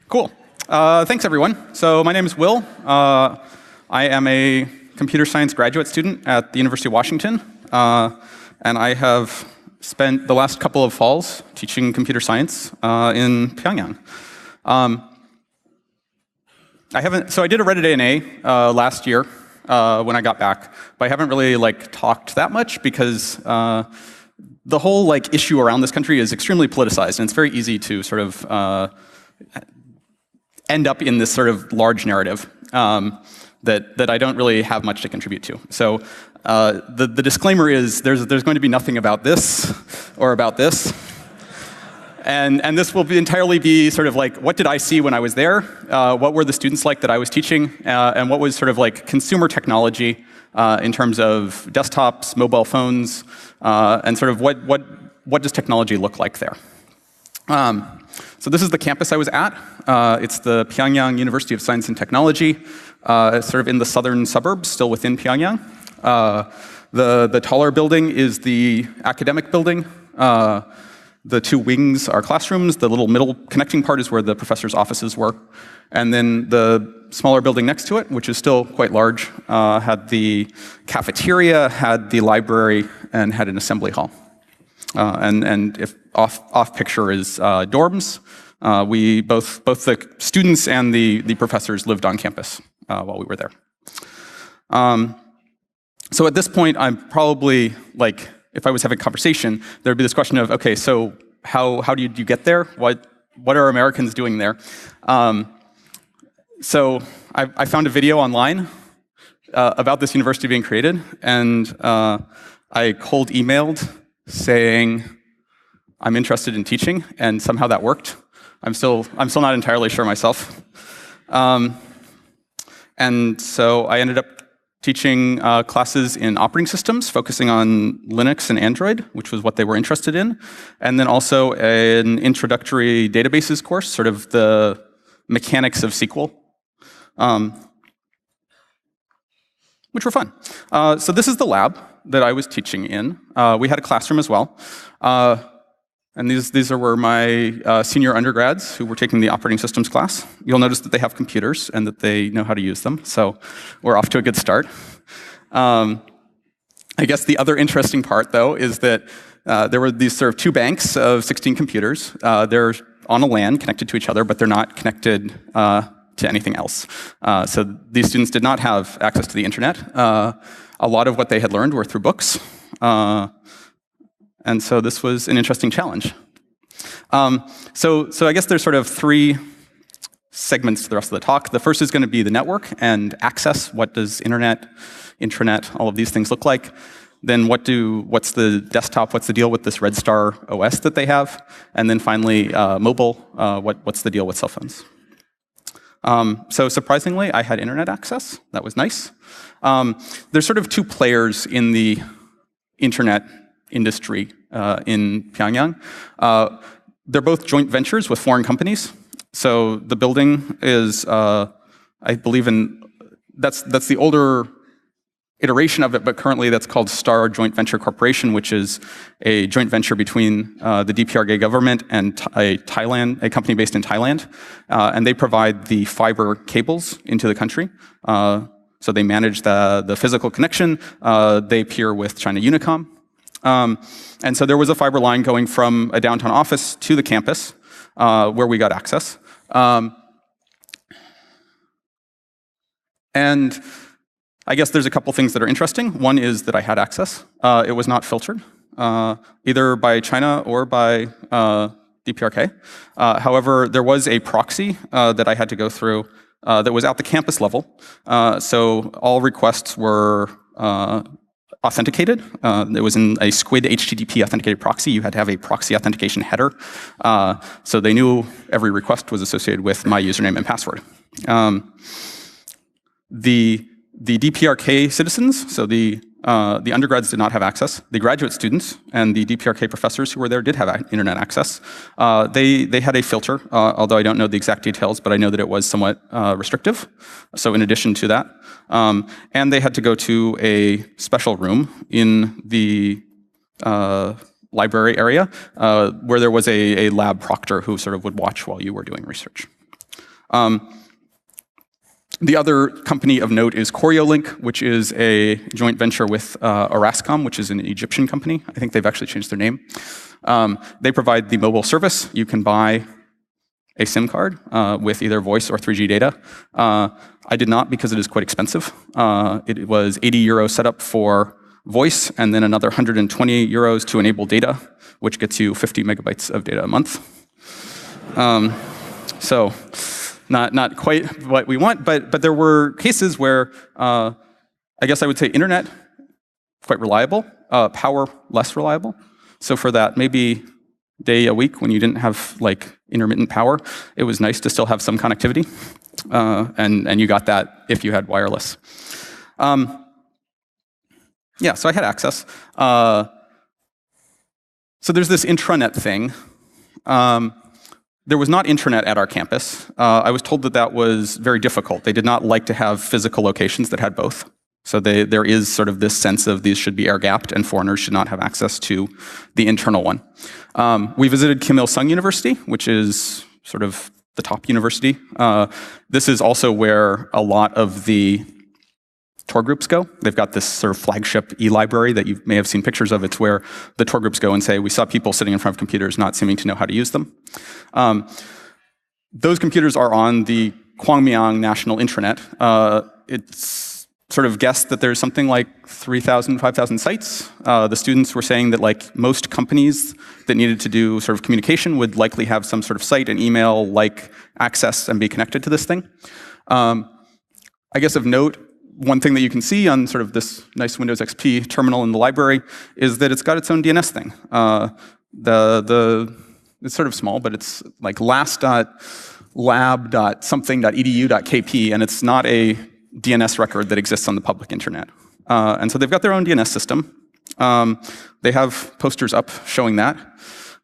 Cool. Thanks, everyone. So my name is Will. I am a computer science graduate student at the University of Washington, and I have spent the last couple of falls teaching computer science in Pyongyang. So I did a Reddit ANA last year when I got back, but I haven't really talked that much because the whole issue around this country is extremely politicized, and it's very easy to sort of end up in this sort of large narrative that I don't really have much to contribute to. So the disclaimer is there's going to be nothing about this or about this. And this will entirely be sort of what did I see when I was there? What were the students like that I was teaching? And what was sort of consumer technology in terms of desktops, mobile phones, and sort of what does technology look like there? So this is the campus I was at. It's the Pyongyang University of Science and Technology, sort of in the southern suburbs, still within Pyongyang. The taller building is the academic building. The two wings are classrooms. The little middle connecting part is where the professors' offices were. And then the smaller building next to it, which is still quite large, had the cafeteria, had the library, and had an assembly hall. And if off picture is dorms. We both the students and the professors lived on campus while we were there. So at this point, I'm probably if I was having a conversation, there would be this question of, okay, so how did you get there? What are Americans doing there? So I found a video online about this university being created, and I cold emailed saying I'm interested in teaching, and somehow that worked. I'm still not entirely sure myself. And so I ended up teaching classes in operating systems, focusing on Linux and Android, which was what they were interested in, and then also an introductory databases course, sort of the mechanics of SQL, which were fun. So this is the lab that I was teaching in. We had a classroom as well. And these were my senior undergrads who were taking the operating systems class. You'll notice that they have computers and that they know how to use them, so we're off to a good start. I guess the other interesting part, though, is that there were these sort of two banks of 16 computers. They're on a LAN connected to each other, but they're not connected to anything else. So these students did not have access to the internet. A lot of what they had learned were through books. And so this was an interesting challenge. So I guess there's sort of three segments to the rest of the talk. The first is going to be the network and access. What does internet, intranet, all of these things look like? Then what's the desktop? What's the deal with this Red Star OS that they have? And then finally, mobile. What's the deal with cell phones? So surprisingly, I had internet access. That was nice. There's sort of two players in the internet industry in Pyongyang. They're both joint ventures with foreign companies. So the building is, I believe that's the older iteration of it, but currently that's called Star Joint Venture Corporation, which is a joint venture between the DPRK government and a company based in Thailand. And they provide the fiber cables into the country. So they manage the physical connection. They peer with China Unicom. And so there was a fiber line going from a downtown office to the campus where we got access. And I guess there's a couple things that are interesting. One is that I had access. It was not filtered, either by China or by DPRK. However, there was a proxy that I had to go through that was at the campus level. So all requests were authenticated. It was in a SQUID HTTP authenticated proxy. You had to have a proxy authentication header. So they knew every request was associated with my username and password. The DPRK citizens, so the undergrads did not have access. The graduate students and the DPRK professors who were there did have internet access. They had a filter, although I don't know the exact details, but I know that it was somewhat restrictive. So in addition to that, and they had to go to a special room in the library area where there was a lab proctor who sort of would watch while you were doing research. The other company of note is Coriolink, which is a joint venture with Orascom, which is an Egyptian company. I think they've actually changed their name. They provide the mobile service. You can buy a SIM card with either voice or 3G data. I did not because it is quite expensive. It was 80 euros set up for voice, and then another 120 euros to enable data, which gets you 50 megabytes of data a month. So not quite what we want, but there were cases where I guess I would say internet, quite reliable, power, less reliable. So for that maybe day a week when you didn't have like intermittent power, it was nice to still have some connectivity, and you got that if you had wireless. Yeah, so I had access. So there's this intranet thing. There was not intranet at our campus. I was told that that was very difficult. They did not like to have physical locations that had both. So there is sort of this sense of these should be air-gapped and foreigners should not have access to the internal one. We visited Kim Il-sung University, which is sort of the top university. This is also where a lot of the tour groups go. They've got this sort of flagship e-library that you may have seen pictures of. It's where the tour groups go and say, we saw people sitting in front of computers not seeming to know how to use them. Those computers are on the Kwangmyang National Intranet. It's sort of guessed that there's something like 3,000, 5,000 sites. The students were saying that like most companies that needed to do sort of communication would likely have some sort of site and email like access and be connected to this thing. I guess of note, one thing that you can see on sort of this nice Windows XP terminal in the library is that it's got its own DNS thing. It's sort of small, but it's like last.lab.something.edu.kp, and it's not a DNS record that exists on the public internet. And so they've got their own DNS system. They have posters up showing that.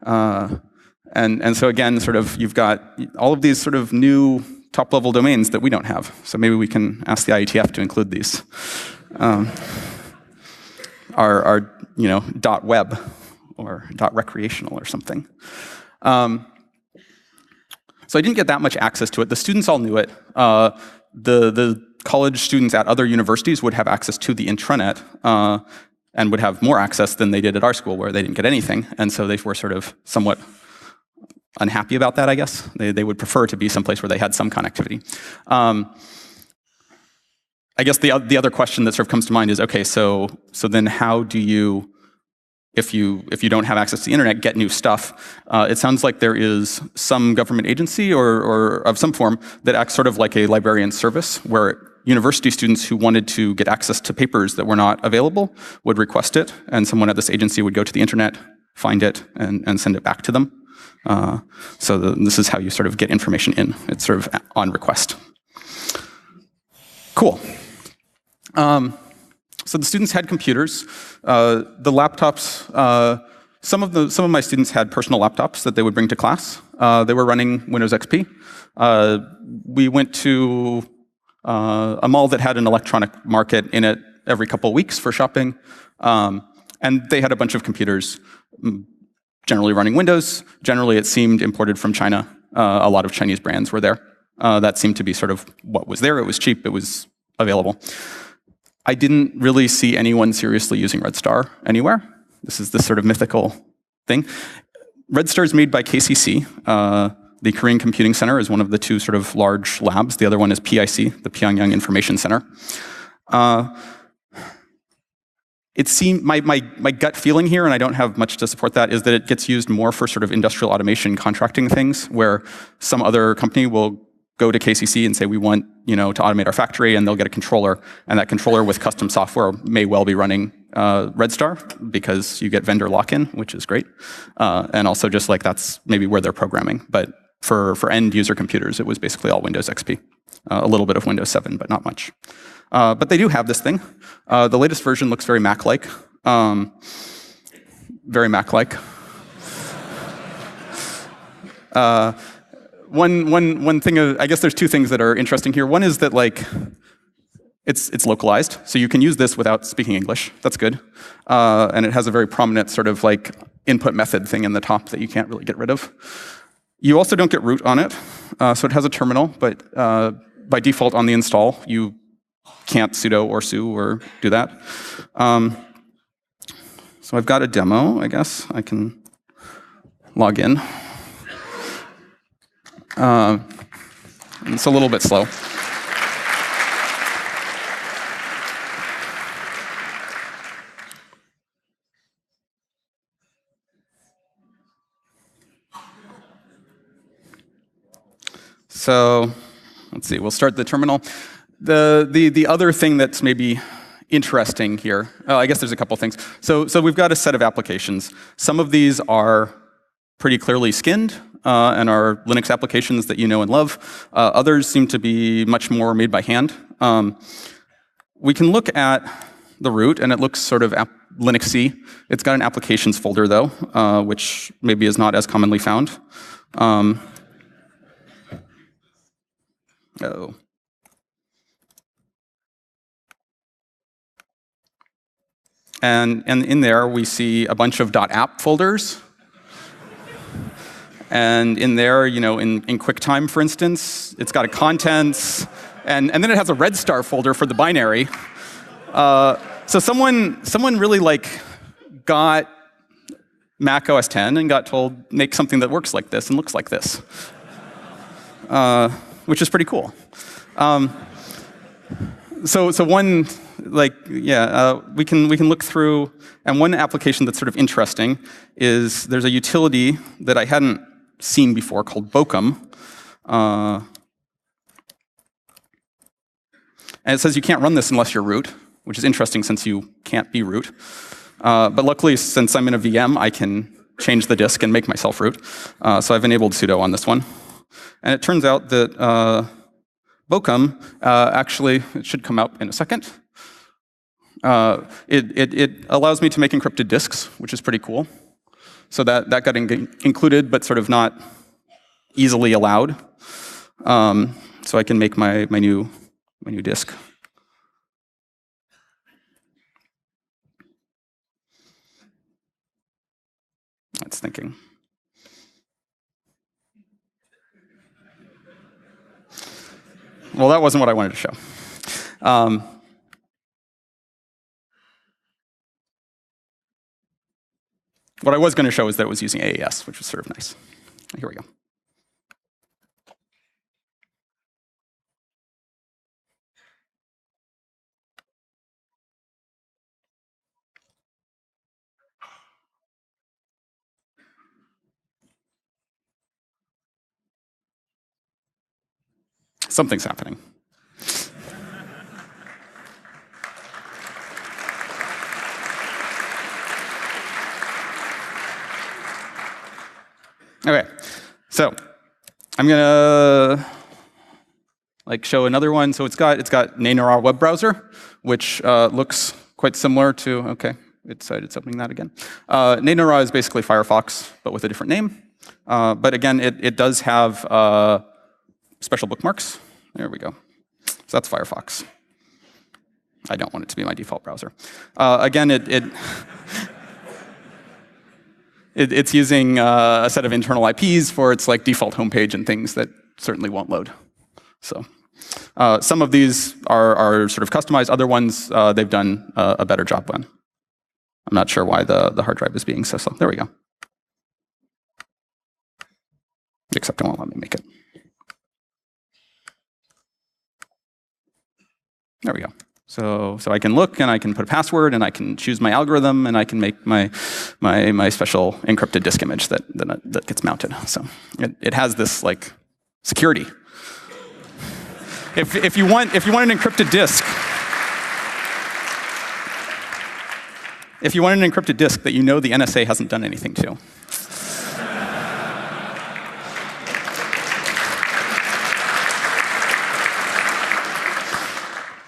And so again, sort of you've got all of these sort of new top-level domains that we don't have. So maybe we can ask the IETF to include these. Our .web or .recreational or something. So I didn't get that much access to it. The students all knew it. The college students at other universities would have access to the intranet and would have more access than they did at our school, where they didn't get anything. And so they were sort of somewhat unhappy about that, I guess. They would prefer to be someplace where they had some connectivity. I guess the other question that sort of comes to mind is, okay, so then how do you, if you don't have access to the internet, get new stuff? It sounds like there is some government agency or of some form that acts sort of like a librarian service, where university students who wanted to get access to papers that were not available would request it, and someone at this agency would go to the internet, find it, and send it back to them. So this is how you sort of get information in. It's sort of on request. Cool. So the students had computers. The laptops, some of my students had personal laptops that they would bring to class. They were running Windows XP. We went to a mall that had an electronic market in it every couple of weeks for shopping. And they had a bunch of computers, generally running Windows. Generally, it seemed imported from China. A lot of Chinese brands were there. That seemed to be sort of what was there. It was cheap. It was available. I didn't really see anyone seriously using Red Star anywhere. This is this sort of mythical thing. Red Star is made by KCC. The Korean Computing Center is one of the two sort of large labs. The other one is PIC, the Pyongyang Information Center. It seemed, my gut feeling here, and I don't have much to support that, is that it gets used more for sort of industrial automation contracting things, where some other company will go to KCC and say, we want to automate our factory, and they'll get a controller, and that controller with custom software may well be running Red Star, because you get vendor lock-in, which is great. And also just like that's maybe where they're programming. But for end user computers, it was basically all Windows XP. A little bit of Windows 7, but not much. But they do have this thing. The latest version looks very Mac-like. Very Mac-like. One thing, I guess there's two things that are interesting here. One is that like it's localized, so you can use this without speaking English. That's good. And it has a very prominent sort of like input method thing in the top that you can't really get rid of. You also don't get root on it. So it has a terminal, but by default on the install, you can't sudo or su or do that. So I've got a demo, I guess. I can log in. It's a little bit slow. So let's see, we'll start the terminal. The other thing that's maybe interesting here, I guess there's a couple things. So we've got a set of applications. Some of these are pretty clearly skinned and are Linux applications that you know and love. Others seem to be much more made by hand. We can look at the root, and it looks sort of Linux-y. It's got an applications folder, though, which maybe is not as commonly found. Oh. And in there, we see a bunch of .app folders. And in there, you know, in QuickTime, for instance, it's got a contents, and then it has a red star folder for the binary. So someone really like got Mac OS X and got told, make something that works like this and looks like this, which is pretty cool. So one, like, yeah, we can look through, and one application that's sort of interesting is there's a utility that I hadn't seen before called Bocum. And it says you can't run this unless you're root, which is interesting since you can't be root. But luckily, since I'm in a VM, I can change the disk and make myself root. So I've enabled sudo on this one. And it turns out that Bocum, actually, it should come out in a second. It allows me to make encrypted disks, which is pretty cool. So that got included, but sort of not easily allowed. So I can make my new disk. That's thinking. Well, that wasn't what I wanted to show. What I was going to show is that it was using AES, which was sort of nice. Here we go. Something's happening. Okay, so I'm gonna show another one. So it's got Nainara web browser, which looks quite similar to. Okay, it decided it's opening that again. Nainara is basically Firefox, but with a different name. But again, it does have special bookmarks. There we go. So that's Firefox. I don't want it to be my default browser. Again, it's using a set of internal IPs for its default homepage and things that certainly won't load. So some of these are sort of customized. Other ones they've done a better job on. I'm not sure why the hard drive is being so slow. There we go. Except it won't let me make it. There we go. So I can look, and I can put a password, and I can choose my algorithm, and I can make my special encrypted disk image that gets mounted. So it has this security. If you want an encrypted disk, that you know the NSA hasn't done anything to.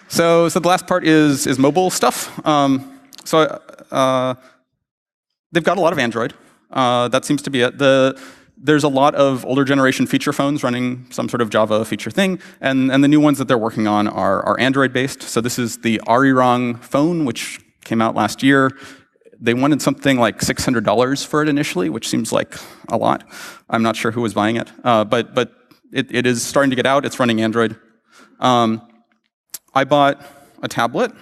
So the last part is mobile stuff. They've got a lot of Android. That seems to be it. There's a lot of older generation feature phones running some sort of Java feature thing, and the new ones that they're working on are Android-based. So this is the Arirang phone, which came out last year. They wanted something like $600 for it initially, which seems like a lot. I'm not sure who was buying it, but it is starting to get out. It's running Android. I bought a tablet.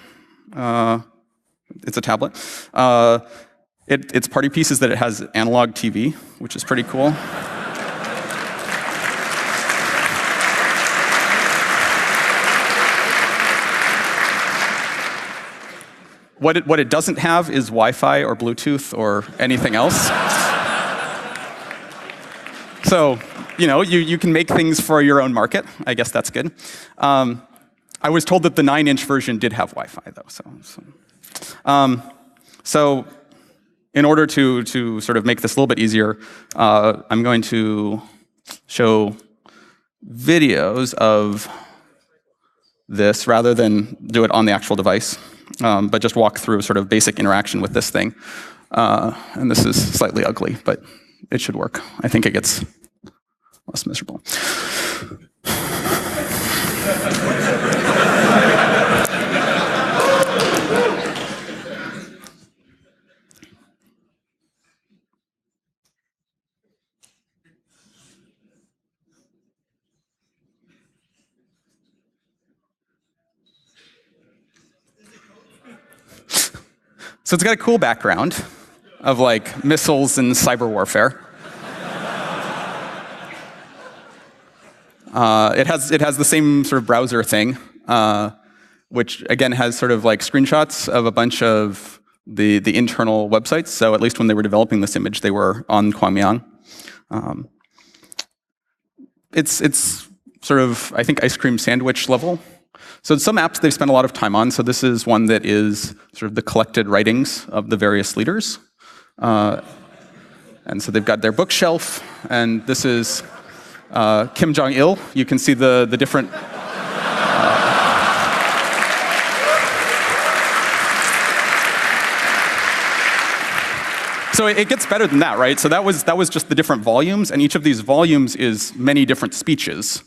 It's a tablet. Its party piece is that it has analog TV, which is pretty cool. What it doesn't have is Wi-Fi or Bluetooth or anything else. So, you can make things for your own market. I guess that's good. I was told that the 9-inch version did have Wi-Fi, though. So in order to sort of make this a little bit easier, I'm going to show videos of this rather than do it on the actual device, but just walk through sort of basic interaction with this thing. And this is slightly ugly, but it should work. I think it gets less miserable. So it's got a cool background of like missiles and cyber warfare. It has the same sort of browser thing, which again has sort of like screenshots of a bunch of the internal websites. So at least when they were developing this image, they were on Kwangmyang. It's sort of, I think, ice cream sandwich level. So some apps they've spent a lot of time on. So this is one that is sort of the collected writings of the various leaders. And so they've got their bookshelf, and this is Kim Jong-il. You can see the different. So it gets better than that, right? So that was just the different volumes, and each of these volumes is many different speeches.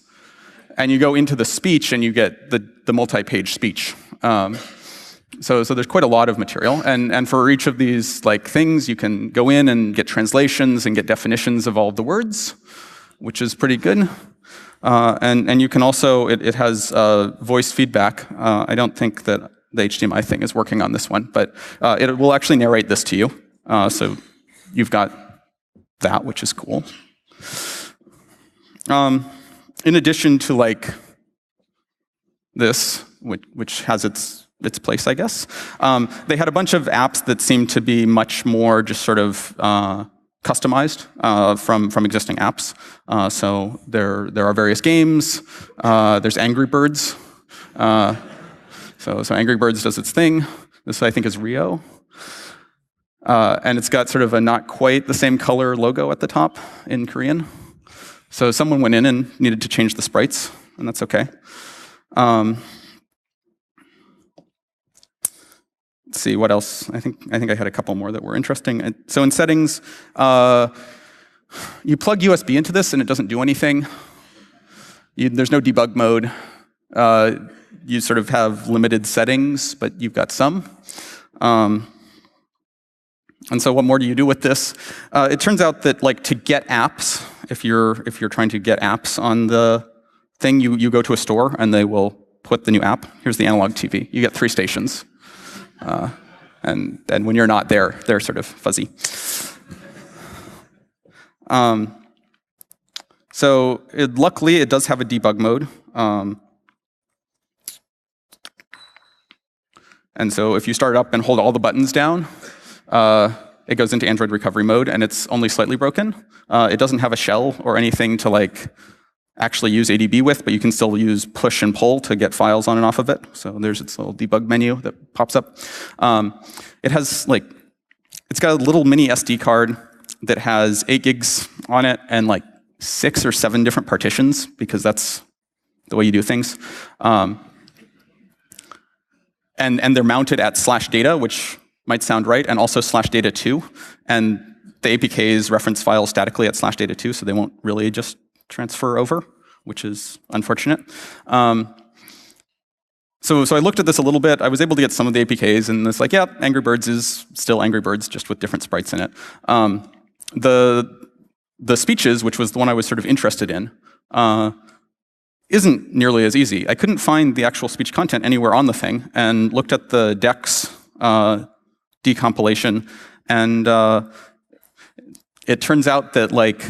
And you go into the speech, and you get the multi-page speech. So there's quite a lot of material, and for each of these like things, you can go in and get translations and get definitions of all of the words, which is pretty good. And you can also, it has voice feedback. I don't think that the HDMI thing is working on this one, but it will actually narrate this to you. So you've got that, which is cool. In addition to like this, which has its place, I guess, they had a bunch of apps that seemed to be much more just sort of customized from existing apps. So there are various games. There's Angry Birds. So Angry Birds does its thing. This I think is Rio. And it's got sort of a not quite the same color logo at the top in Korean. So someone went in and needed to change the sprites, and that's okay. Let's see, what else? I think I had a couple more that were interesting. So in settings, you plug USB into this and it doesn't do anything. There's no debug mode. You sort of have limited settings, but you've got some. And so what more do you do with this? It turns out that like to get apps, if you're trying to get apps on the thing, you go to a store and they will put the new app. Here's the analog TV. You get 3 stations. And when you're not there, they're sort of fuzzy. So luckily, it does have a debug mode. And so if you start it up and hold all the buttons down, it goes into Android recovery mode, and it's only slightly broken. It doesn't have a shell or anything to like actually use ADB with, but you can still use push and pull to get files on and off of it. So there's its little debug menu that pops up. It has like, it's got a little mini SD card that has 8 gigs on it and like 6 or 7 different partitions, because that's the way you do things. And they're mounted at /data, which might sound right, and also /data2. And the APKs reference files statically at /data2, so they won't really just transfer over, which is unfortunate. So I looked at this a little bit. I was able to get some of the APKs, and it's like, yeah, Angry Birds is still Angry Birds, just with different sprites in it. The speeches, which was the one I was sort of interested in, isn't nearly as easy. I couldn't find the actual speech content anywhere on the thing, and looked at the DEX decompilation, and it turns out that like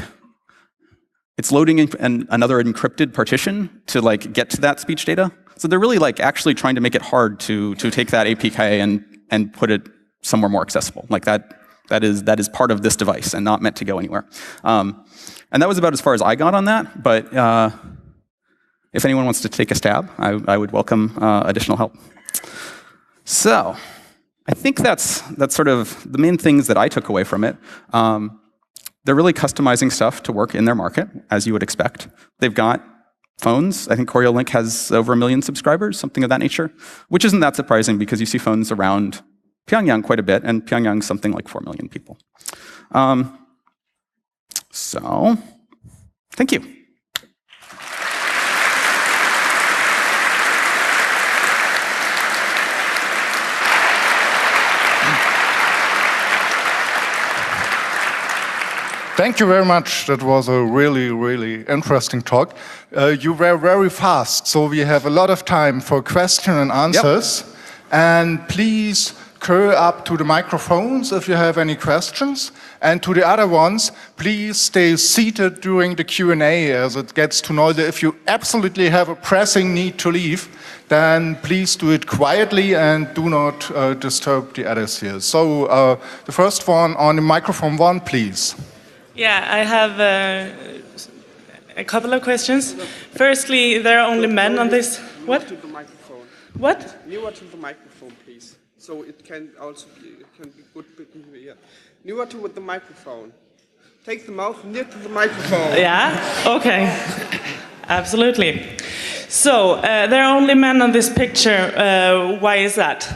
it's loading in another encrypted partition to like get to that speech data. So they're really like actually trying to make it hard to take that APK and put it somewhere more accessible. Like that is part of this device and not meant to go anywhere. And that was about as far as I got on that. But if anyone wants to take a stab, I would welcome additional help. So I think that's sort of the main things that I took away from it. They're really customizing stuff to work in their market, as you would expect. They've got phones. I think CorioLink has over 1 million subscribers, something of that nature, which isn't that surprising because you see phones around Pyongyang quite a bit, and Pyongyang's something like 4 million people. So, thank you. Thank you very much. That was a really, really interesting talk. You were very fast, so we have a lot of time for questions and answers. Yep. And please curl up to the microphones if you have any questions. And to the other ones, please stay seated during the Q&A as it gets too noisy. If you absolutely have a pressing need to leave, then please do it quietly and do not disturb the others here. So the first one on the microphone 1, please. Yeah, I have a couple of questions. Firstly, there are only men on this. What? To the microphone. What? Nearer to the microphone, please. So it can also be good. Yeah. Nearer to the microphone. Take the mouth near to the microphone. Yeah. Okay. Absolutely. So there are only men on this picture. Why is that?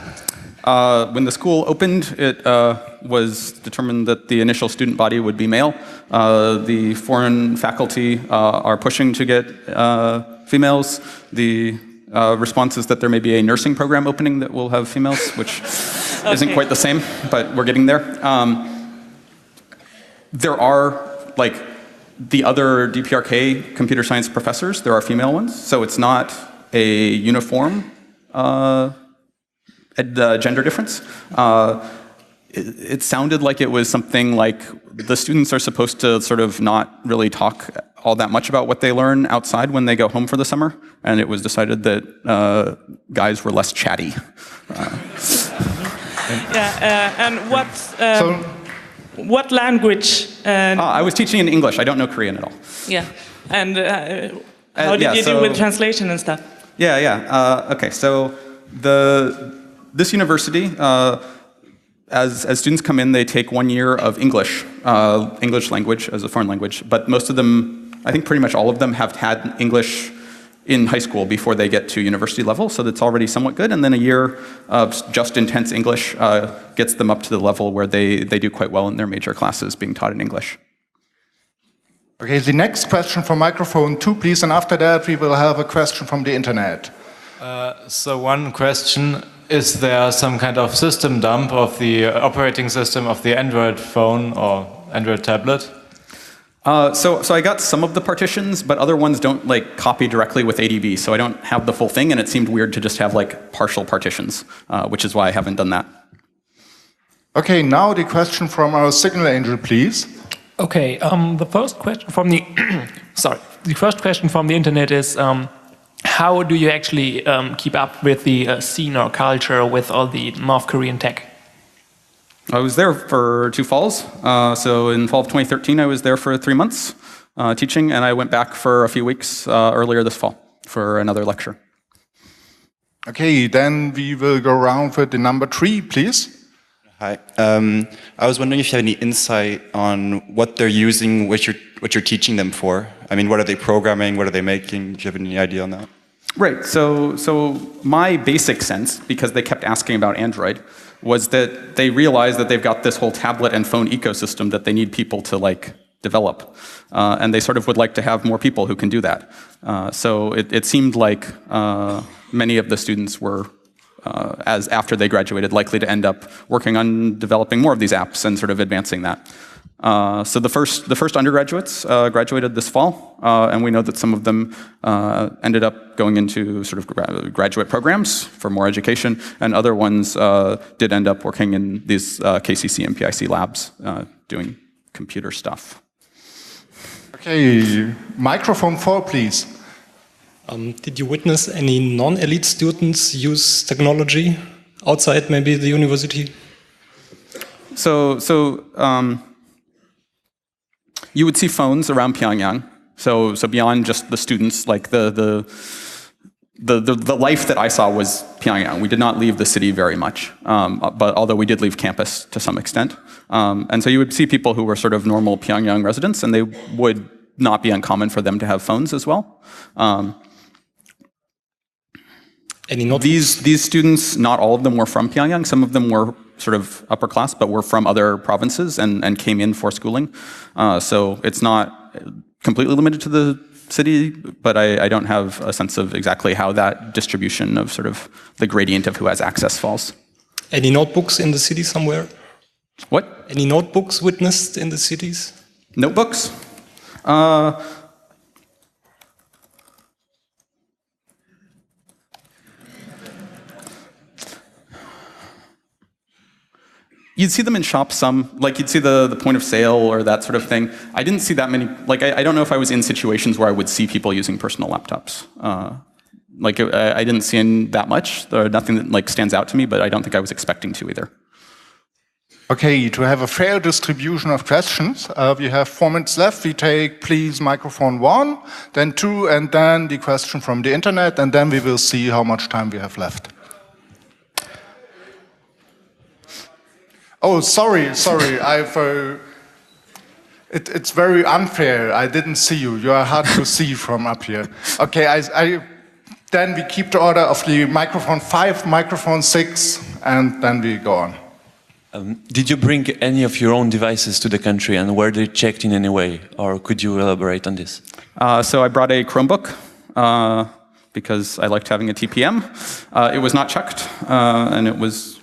When the school opened, it was determined that the initial student body would be male. The foreign faculty are pushing to get females. The response is that there may be a nursing program opening that will have females, which okay. Isn't quite the same, but we're getting there. There are, like, the other DPRK computer science professors, there are female ones, so it's not a uniform gender difference. It sounded like it was something like the students are supposed to sort of not really talk all that much about what they learn outside when they go home for the summer, and it was decided that guys were less chatty. And what language? I was teaching in English. I don't know Korean at all. Yeah, and how did you do with translation and stuff? Okay, so this university, as students come in, they take 1 year of English language as a foreign language, but most of them, I think pretty much all of them, have had English in high school before they get to university level, so that's already somewhat good, and then a year of just intense English gets them up to the level where they do quite well in their major classes being taught in English. Okay, the next question from microphone 2, please, and after that we will have a question from the internet. So one question, is there some kind of system dump of the operating system of the Android phone or Android tablet? So I got some of the partitions, but other ones don't like copy directly with ADB, so I don't have the full thing, and it seemed weird to just have like partial partitions, which is why I haven't done that. Okay, now the question from our signal angel, please. Okay, the first question from the the first question from the internet is how do you actually keep up with the scene or culture with all the North Korean tech? I was there for 2 falls. So in fall of 2013, I was there for 3 months teaching, and I went back for a few weeks earlier this fall for another lecture. Okay, then we will go around with the number 3, please. Hi. I was wondering if you have any insight on what they're using, what you're teaching them for. I mean, what are they programming? What are they making? Do you have any idea on that? Right. So my basic sense, because they kept asking about Android, was that they realized that they've got this whole tablet and phone ecosystem that they need people to like develop, and they sort of would like to have more people who can do that. So it seemed like many of the students were, after they graduated, likely to end up working on developing more of these apps and sort of advancing that. So the first undergraduates graduated this fall, and we know that some of them ended up going into sort of graduate programs for more education, and other ones did end up working in these KCC and PIC labs doing computer stuff. Okay, microphone 4, please. Did you witness any non-elite students use technology outside maybe the university? So you would see phones around Pyongyang. So beyond just the students, like the life that I saw was Pyongyang. We did not leave the city very much, but although we did leave campus to some extent. And so you would see people who were sort of normal Pyongyang residents, and they would not be uncommon for them to have phones as well. These students, not all of them were from Pyongyang. Some of them were sort of upper class, but were from other provinces and came in for schooling. So it's not completely limited to the city, but I don't have a sense of exactly how that distribution of sort of the gradient of who has access falls. Any notebooks in the city somewhere? What? Any notebooks witnessed in the cities? Notebooks? You'd see them in shops some, like you'd see the point of sale or that sort of thing. I didn't see that many, like I don't know if I was in situations where I would see people using personal laptops. I didn't see in that much. There's nothing that like stands out to me, but I don't think I was expecting to either. Okay, to have a fair distribution of questions, we have 4 minutes left. We take, please, microphone 1, then 2, and then the question from the internet, and then we will see how much time we have left. Oh, sorry. It's very unfair. I didn't see you. You are hard to see from up here. Okay, then we keep the order of the microphone 5, microphone 6, and then we go on. Did you bring any of your own devices to the country, and were they checked in any way? Or could you elaborate on this? So I brought a Chromebook because I liked having a TPM. It was not checked, and it was,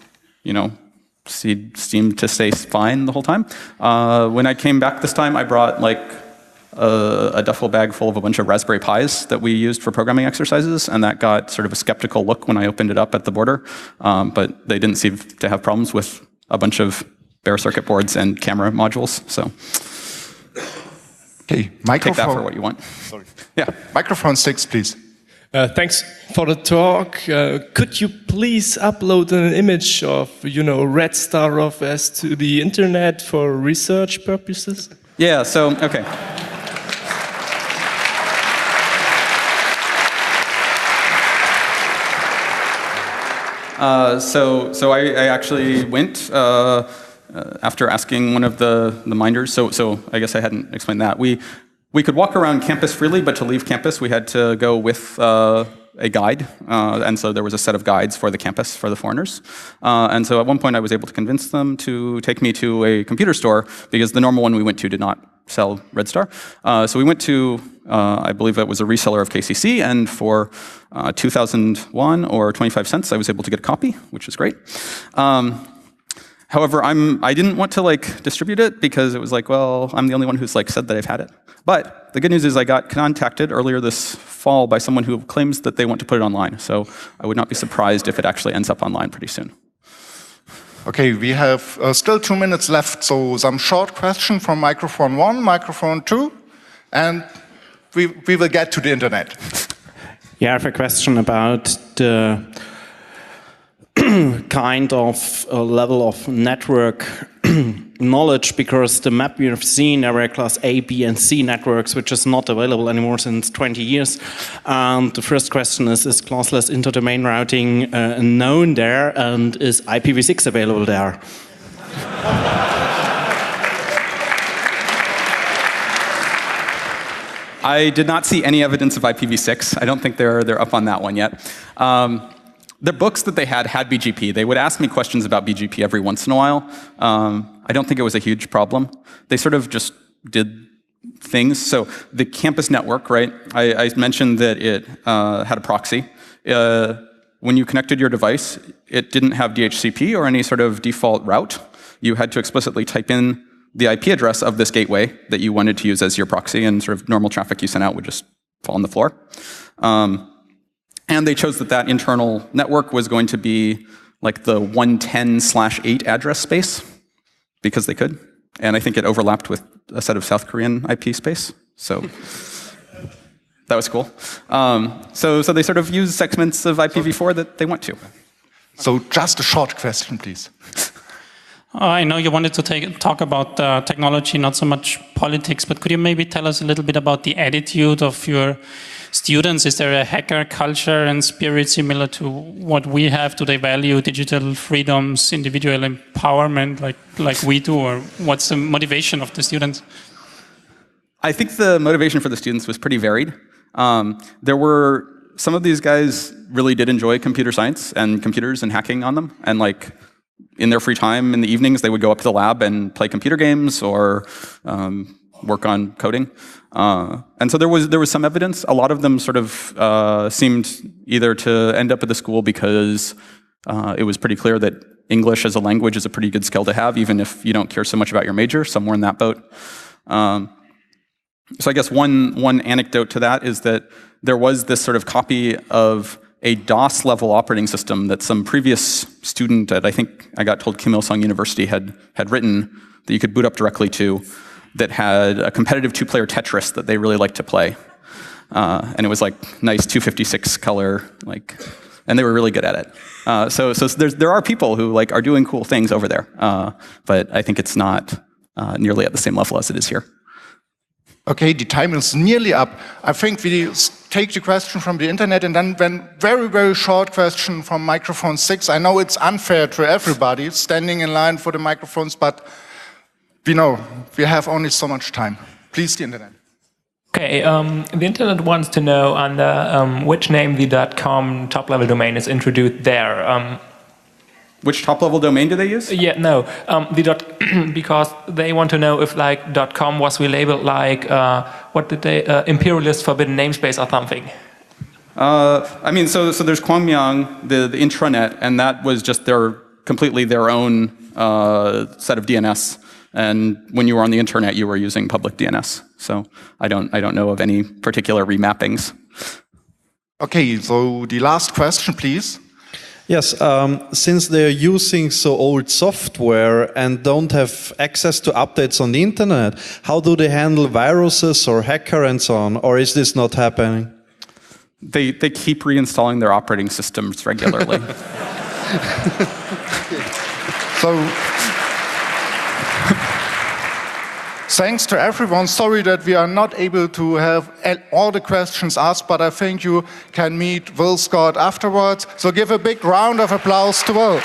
seemed to stay fine the whole time. When I came back this time, I brought like a duffel bag full of a bunch of Raspberry Pis that we used for programming exercises, and that got sort of a skeptical look when I opened it up at the border. But they didn't seem to have problems with a bunch of bare circuit boards and camera modules. So okay, take that for what you want. Sorry. Yeah. Microphone 6, please. Thanks for the talk. Could you please upload an image of, Red Star OS to the internet for research purposes? Yeah, so, okay. So I actually went after asking one of the minders. So I guess I hadn't explained that. We could walk around campus freely, but to leave campus, we had to go with a guide. And so there was a set of guides for the campus for the foreigners. And so at one point, I was able to convince them to take me to a computer store because the normal one we went to did not sell Red Star. So we went to, I believe it was a reseller of KCC, and for 2001 or 25 cents, I was able to get a copy, which was great. However, I didn't want to distribute it because it was like, well, I'm the only one who's said that I've had it. But the good news is I got contacted earlier this fall by someone who claims that they want to put it online. So I would not be surprised if it actually ends up online pretty soon. Okay, we have still 2 minutes left. So some short question from microphone 1, microphone 2, and we will get to the internet. Yeah, I have a question about the kind of level of network knowledge, because the map we have seen, there were class A, B, and C networks, which is not available anymore since 20 years. The first question is classless interdomain routing known there, and is IPv6 available there? I did not see any evidence of IPv6. I don't think they're up on that one yet. The books that they had BGP. They would ask me questions about BGP every once in a while. I don't think it was a huge problem. They sort of just did things. So the campus network, right? I mentioned that it had a proxy. When you connected your device, it didn't have DHCP or any sort of default route. You had to explicitly type in the IP address of this gateway that you wanted to use as your proxy, and sort of normal traffic you sent out would just fall on the floor. And they chose that internal network was going to be like the 110/8 address space, because they could. And I think it overlapped with a set of South Korean IP space. So that was cool. So they sort of use segments of IPv4 that they want to. So just a short question, please. I know you wanted to talk about technology, not so much politics, but could you maybe tell us a little bit about the attitude of your students? Is there a hacker culture and spirit similar to what we have? Do they value digital freedoms, individual empowerment like we do? Or what's the motivation of the students? I think the motivation for the students was pretty varied. There were some of these guys really did enjoy computer science and computers and hacking on them, and like in their free time in the evenings they would go up to the lab and play computer games or work on coding. And so there was some evidence. A lot of them sort of seemed either to end up at the school because it was pretty clear that English as a language is a pretty good skill to have, even if you don't care so much about your major. Some were in that boat. So I guess one anecdote to that is that there was this sort of copy of a DOS-level operating system that some previous student at, I think I got told, Kim Il-sung University had written that you could boot up directly to, that had a competitive two-player Tetris that they really liked to play. And it was like nice 256 color, and they were really good at it. So there are people who are doing cool things over there, but I think it's not nearly at the same level as it is here. Okay, the time is nearly up. I think we take the question from the internet and then very, very short question from microphone 6. I know it's unfair to everybody standing in line for the microphones, but we know we have only so much time. Please, the internet. Okay, the internet wants to know under which name the .com top-level domain is introduced there. Which top-level domain do they use? Yeah, no, because they want to know if .com was relabeled what did they imperialist forbidden namespace or something. I mean, so there's Kwangmyang, the intranet, and that was just completely their own set of DNS. And when you were on the internet, you were using public DNS. So I don't know of any particular remappings. Okay, so the last question, please. Yes, since they're using so old software and don't have access to updates on the internet, how do they handle viruses or hacker and so on? Or is this not happening? They keep reinstalling their operating systems regularly. So, thanks to everyone. Sorry that we are not able to have all the questions asked, but I think you can meet Will Scott afterwards. So give a big round of applause to Will.